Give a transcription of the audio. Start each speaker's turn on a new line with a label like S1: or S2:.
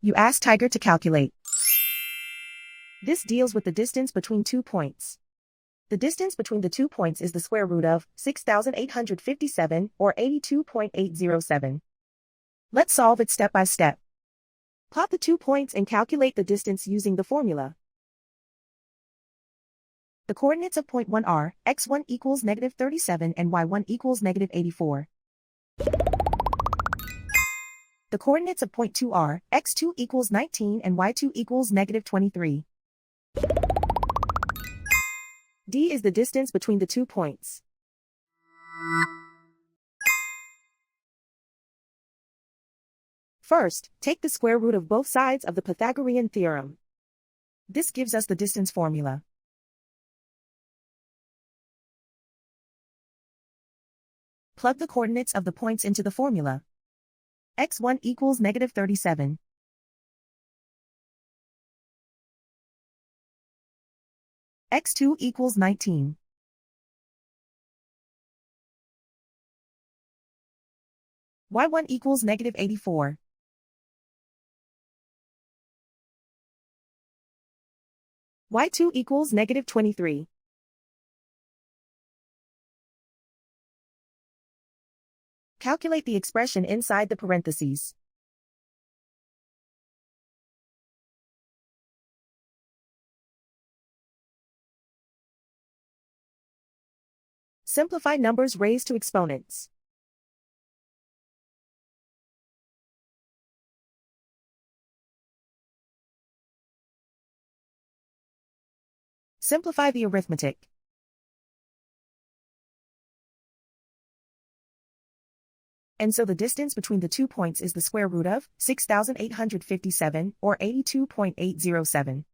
S1: You ask Tiger to calculate. This deals with the distance between 2 points. The distance between the 2 points is the square root of 6,857 or 82.807. Let's solve it step by step. Plot the 2 points and calculate the distance using the formula. The coordinates of point 1 are x1 equals -37 and y1 equals -84. The coordinates of point 2 are x2 equals 19 and y2 equals -23. D is the distance between the 2 points. First, take the square root of both sides of the Pythagorean theorem. This gives us the distance formula. Plug the coordinates of the points into the formula. x1 equals -37. x2 equals 19. y1 equals -84. y2 equals -23. Calculate the expression inside the parentheses. Simplify numbers raised to exponents. Simplify the arithmetic. And so the distance between the 2 points is the square root of 6,857 or 82.807.